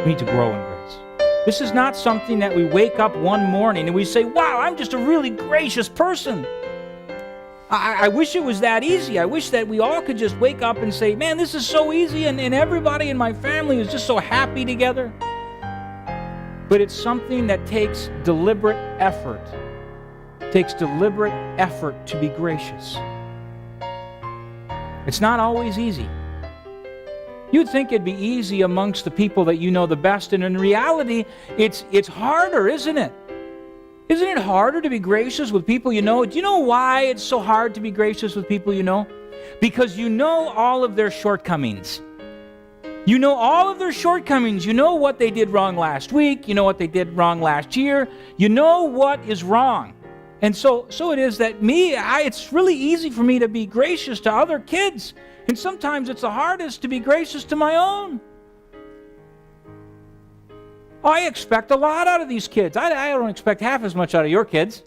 We need to grow in grace. This is not something that we wake up one morning and we say, wow, I'm just a really gracious person. I wish it was that easy. I wish that we all could just wake up and say, man, this is so easy, and everybody in my family is just so happy together. But it's something that takes deliberate effort. It takes deliberate effort to be gracious. It's not always easy. You'd think it'd be easy amongst the people that you know the best, and in reality, it's harder, isn't it? Isn't it harder to be gracious with people you know? Do you know why it's so hard to be gracious with people you know? Because you know all of their shortcomings. You know all of their shortcomings. You know what they did wrong last week. You know what they did wrong last year. You know what is wrong. And so it is that it's really easy for me to be gracious to other kids. And sometimes it's the hardest to be gracious to my own. I expect a lot out of these kids. I don't expect half as much out of your kids.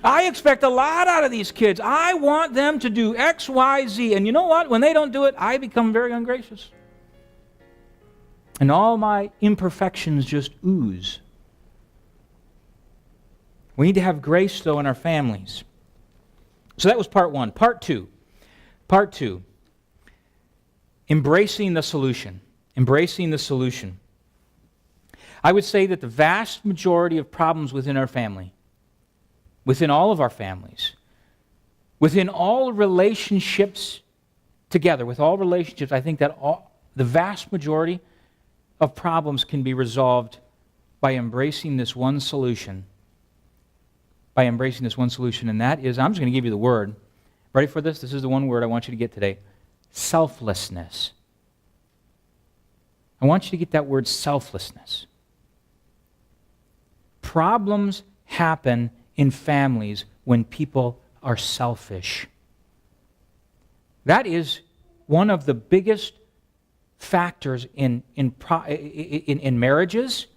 I expect a lot out of these kids. I want them to do X, Y, Z. And you know what? When they don't do it, I become very ungracious. And all my imperfections just ooze. We need to have grace, though, in our families. So that was part one. Part two. Embracing the solution. Embracing the solution. I would say that the vast majority of problems within our family, within all of our families, within all relationships together, with all relationships, I think that the vast majority of problems can be resolved by embracing this one solution. By embracing this one solution, and that is, I'm just going to give you the word. Ready for this? This is the one word I want you to get today. Selflessness. I want you to get that word, selflessness. Problems happen in families when people are selfish. That is one of the biggest factors in marriages,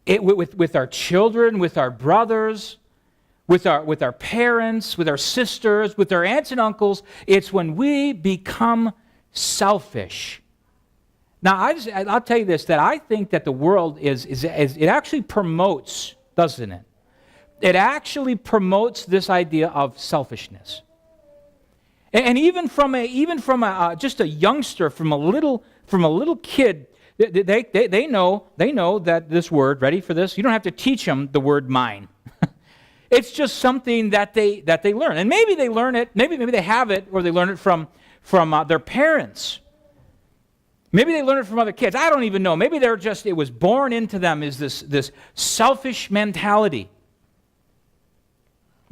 with our children, with our brothers, with our parents, with our sisters, with our aunts and uncles. It's when we become selfish. Now, I'll tell you this, that I think that the world it actually promotes, doesn't it? It actually promotes this idea of selfishness. And even from just a youngster, from a little kid, they know that this word. Ready for this? You don't have to teach them the word mine. It's just something that they learn, and maybe they learn it. Maybe they have it, or they learn it from their parents. Maybe they learn it from other kids. I don't even know. Maybe it was born into them is this selfish mentality.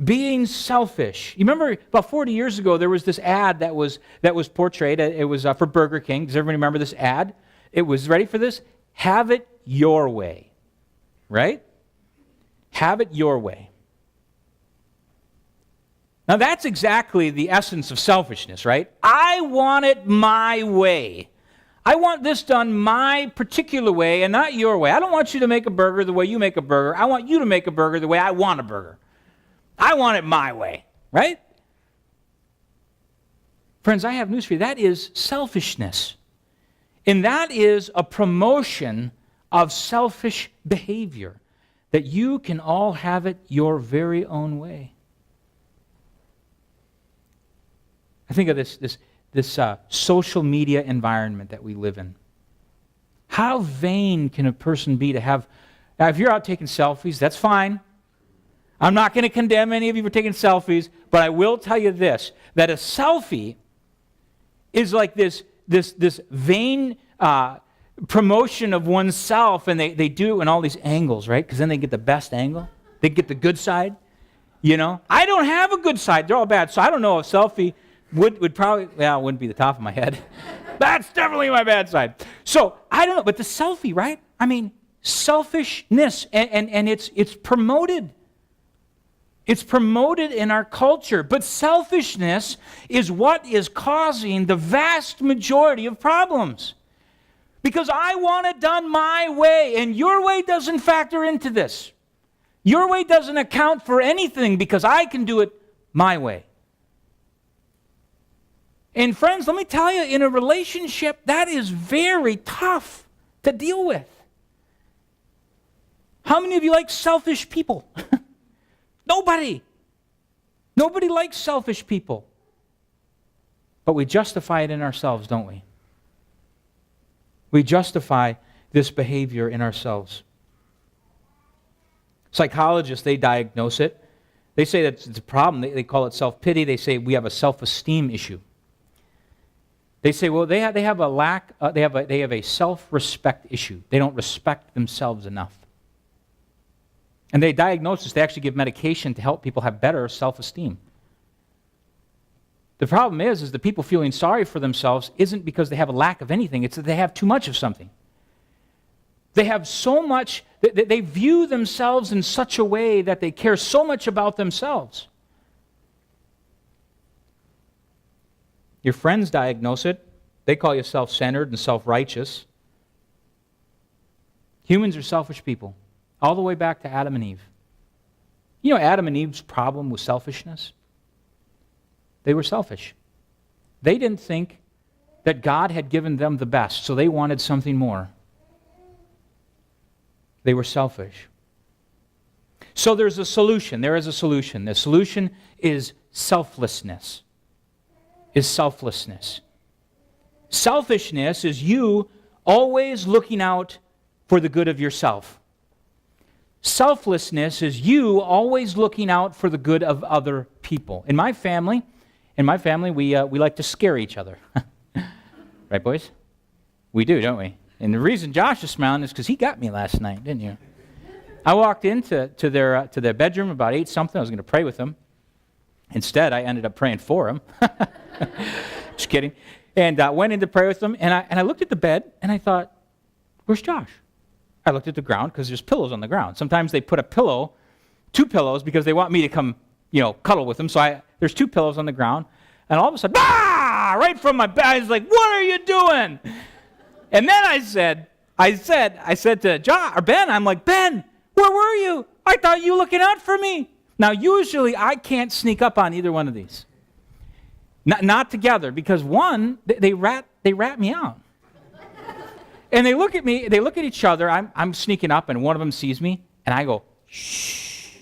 Being selfish. You remember about 40 years ago, there was this ad that was portrayed. It was for Burger King. Does everybody remember this ad? It was, ready for this? Have it your way. Right? Have it your way. Now that's exactly the essence of selfishness, right? I want it my way. I want this done my particular way and not your way. I don't want you to make a burger the way you make a burger. I want you to make a burger the way I want a burger. I want it my way, right? Friends, I have news for you. That is selfishness. And that is a promotion of selfish behavior, that you can all have it your very own way. I think of this social media environment that we live in. How vain can a person be to have... Now, if you're out taking selfies, that's fine. I'm not going to condemn any of you for taking selfies, but I will tell you this, that a selfie is like this vain promotion of oneself, and they do it in all these angles, right? Because then they get the best angle. They get the good side. You know? I don't have a good side. They're all bad. So I don't know if selfie... would probably, well, it wouldn't be the top of my head. That's definitely my bad side. So, I don't know, but the selfie, right? I mean, selfishness, and it's promoted. It's promoted in our culture. But selfishness is what is causing the vast majority of problems. Because I want it done my way, and your way doesn't factor into this. Your way doesn't account for anything because I can do it my way. And friends, let me tell you, in a relationship, that is very tough to deal with. How many of you like selfish people? Nobody. Nobody likes selfish people. But we justify it in ourselves, don't we? We justify this behavior in ourselves. Psychologists, they diagnose it. They say that it's a problem. They call it self-pity. They say we have a self-esteem issue. They say, well, they have a lack. They have a self-respect issue. They don't respect themselves enough. And they diagnose this. They actually give medication to help people have better self-esteem. The problem is the people feeling sorry for themselves isn't because they have a lack of anything. It's that they have too much of something. They have so much, they view themselves in such a way that they care so much about themselves. Your friends diagnose it. They call you self-centered and self-righteous. Humans are selfish people, all the way back to Adam and Eve. You know Adam and Eve's problem was selfishness? They were selfish. They didn't think that God had given them the best, so they wanted something more. They were selfish. So there's a solution. There is a solution. The solution is selflessness. Selfishness is you always looking out for the good of yourself. Selflessness is you always looking out for the good of other people. In my family, we like to scare each other. Right, boys? We do, don't we? And the reason Josh is smiling is because he got me last night, didn't you? I walked into their bedroom about 8-something. I was going to pray with them. Instead, I ended up praying for them. Just kidding. And went in to pray with them. And I looked at the bed, and I thought, where's Josh? I looked at the ground because there's pillows on the ground. Sometimes they put a pillow, 2 pillows, because they want me to come, cuddle with them. So there's 2 pillows on the ground. And all of a sudden, right from my bed, I was like, what are you doing? And then I said to John or Ben, I'm like, Ben, where were you? I thought you were looking out for me. Now, usually I can't sneak up on either one of these. Not together, because one, they rat me out. And they look at me, they look at each other, I'm sneaking up, and one of them sees me, and I go, shh.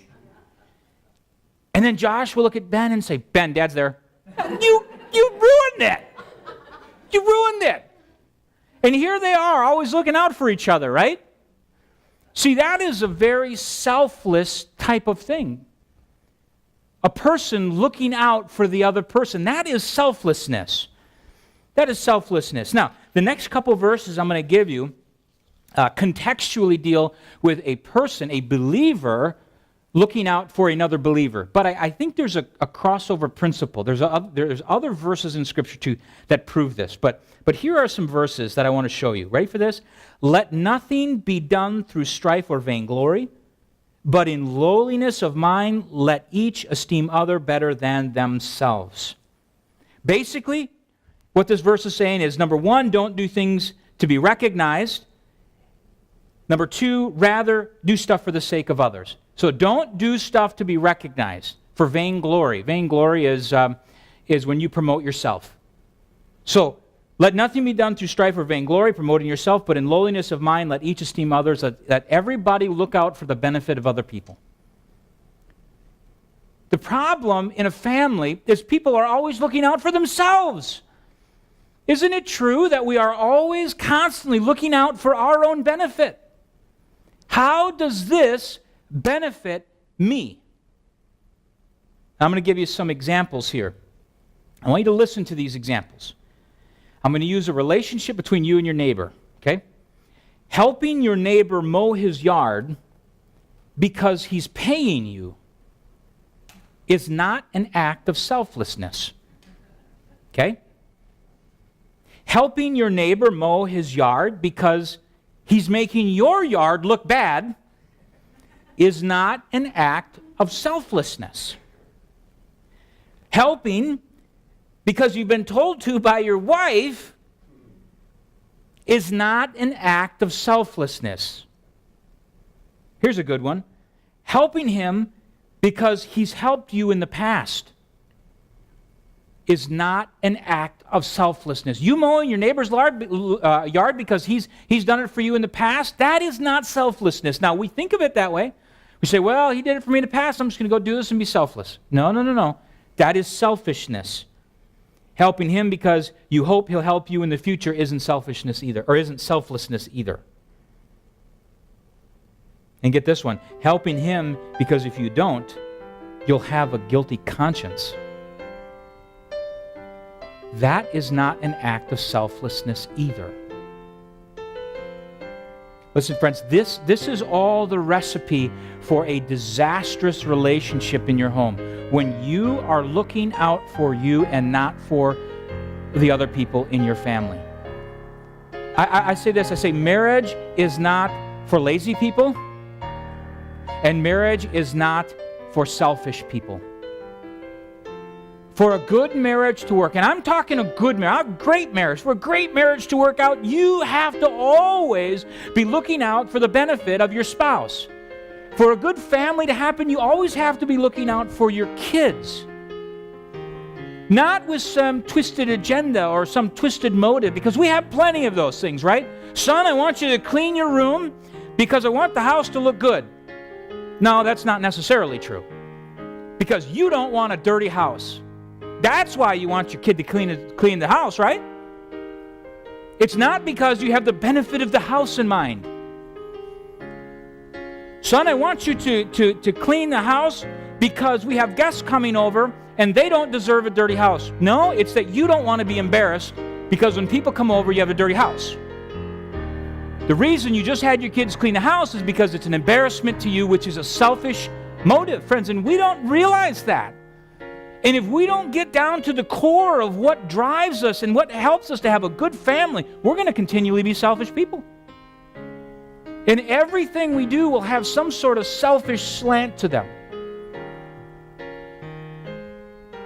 And then Josh will look at Ben and say, Ben, Dad's there. You ruined it. You ruined it. And here they are, always looking out for each other, right? See, that is a very selfless type of thing. A person looking out for the other person. That is selflessness. That is selflessness. Now, the next couple verses I'm going to give you contextually deal with a person, a believer, looking out for another believer. But I think there's a crossover principle. There's other verses in Scripture too that prove this. But here are some verses that I want to show you. Ready for this? Let nothing be done through strife or vainglory, but in lowliness of mind let each esteem other better than themselves. Basically, what this verse is saying is, number 1, don't do things to be recognized. Number 2, rather do stuff for the sake of others. So don't do stuff to be recognized for vainglory. Vainglory is when you promote yourself. So let nothing be done through strife or vainglory, promoting yourself, but in lowliness of mind let each esteem others, let everybody look out for the benefit of other people. The problem in a family is people are always looking out for themselves. Isn't it true that we are always constantly looking out for our own benefit? How does this benefit me? I'm going to give you some examples here. I want you to listen to these examples. I'm going to use a relationship between you and your neighbor, okay? Helping your neighbor mow his yard because he's paying you is not an act of selflessness, okay? Helping your neighbor mow his yard because he's making your yard look bad is not an act of selflessness. Helping because you've been told to by your wife is not an act of selflessness. Here's a good one. Helping him because he's helped you in the past. is not an act of selflessness. You mowing your neighbor's yard because he's done it for you in the past, that is not selflessness. Now, we think of it that way. We say, well, he did it for me in the past, I'm just going to go do this and be selfless. No. That is selfishness. Helping him because you hope he'll help you in the future isn't selfishness either, or isn't selflessness either. And get this one, helping him because if you don't, you'll have a guilty conscience. That is not an act of selflessness either. Listen, friends, this is all the recipe for a disastrous relationship in your home. When you are looking out for you and not for the other people in your family. I say this, I say marriage is not for lazy people, and marriage is not for selfish people. For a good marriage to work, and I'm talking a good marriage, a great marriage, for a great marriage to work out, you have to always be looking out for the benefit of your spouse. For a good family to happen, you always have to be looking out for your kids. Not with some twisted agenda or some twisted motive, because we have plenty of those things, right? Son, I want you to clean your room because I want the house to look good. No, that's not necessarily true. Because you don't want a dirty house. That's why you want your kid to clean the house, right? It's not because you have the benefit of the house in mind. Son, I want you to clean the house because we have guests coming over and they don't deserve a dirty house. No, it's that you don't want to be embarrassed because when people come over, you have a dirty house. The reason you just had your kids clean the house is because it's an embarrassment to you, which is a selfish motive, friends, and we don't realize that. And if we don't get down to the core of what drives us and what helps us to have a good family, we're going to continually be selfish people. And everything we do will have some sort of selfish slant to them.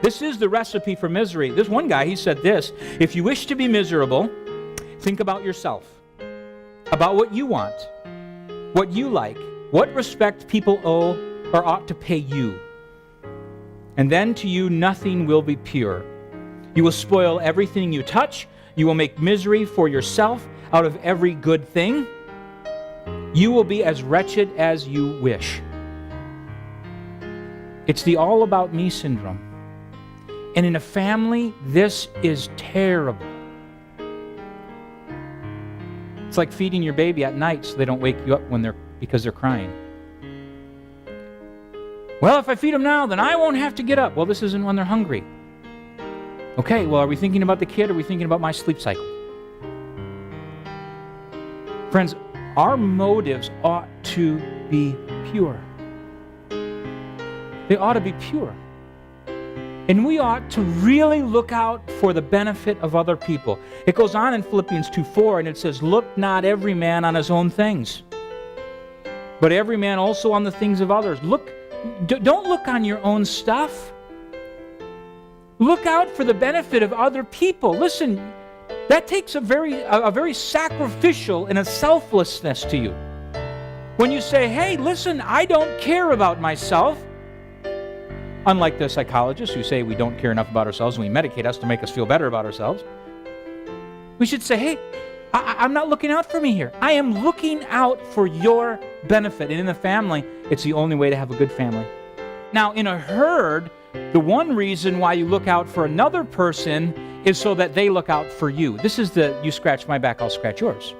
This is the recipe for misery. This one guy, he said this, if you wish to be miserable, think about yourself, about what you want, what you like, what respect people owe or ought to pay you. And then to you nothing will be pure. You will spoil everything you touch. You will make misery for yourself out of every good thing. You will be as wretched as you wish. It's the all about me syndrome. And in a family, this is terrible. It's like feeding your baby at night so they don't wake you up because they're crying. Well, if I feed them now, then I won't have to get up. Well, this isn't when they're hungry. Okay, well, are we thinking about the kid or are we thinking about my sleep cycle? Friends, our motives ought to be pure. They ought to be pure. And we ought to really look out for the benefit of other people. It goes on in Philippians 2:4, and it says, look not every man on his own things, but every man also on the things of others. Don't look on your own stuff. Look out for the benefit of other people. Listen, that takes a very sacrificial and a selflessness to you. When you say, hey, listen, I don't care about myself. Unlike the psychologists who say we don't care enough about ourselves and we medicate us to make us feel better about ourselves. We should say, hey, I'm not looking out for me here. I am looking out for your benefit. And in the family, it's the only way to have a good family. Now, in a herd, the one reason why you look out for another person is so that they look out for you. This is the you scratch my back, I'll scratch yours.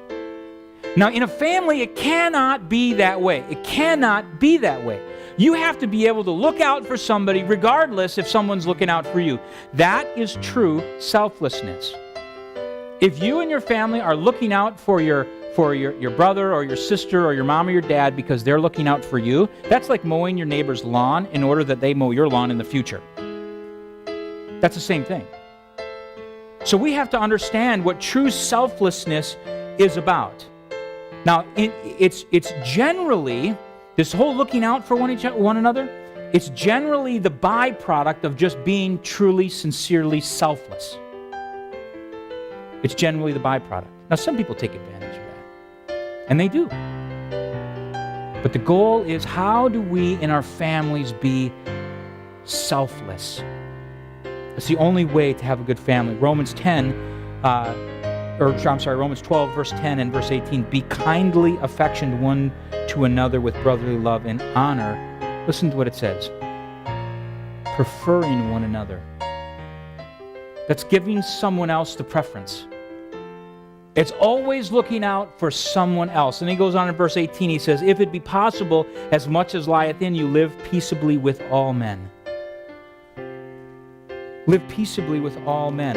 Now, in a family, it cannot be that way. It cannot be that way. You have to be able to look out for somebody regardless if someone's looking out for you. That is true selflessness. If you and your family are looking out for your brother or your sister or your mom or your dad because they're looking out for you, that's like mowing your neighbor's lawn in order that they mow your lawn in the future. That's the same thing. So we have to understand what true selflessness is about. Now, it's generally, this whole looking out for one another, it's generally the byproduct of just being truly, sincerely selfless. It's generally the byproduct. Now, some people take advantage of that, and they do. But the goal is, how do we in our families be selfless? It's the only way to have a good family. Romans 12, verse 10 and verse 18. Be kindly affectioned one to another with brotherly love and honor. Listen to what it says. Preferring one another. That's giving someone else the preference. It's always looking out for someone else. And he goes on in verse 18, he says, if it be possible, as much as lieth in you, live peaceably with all men. Live peaceably with all men.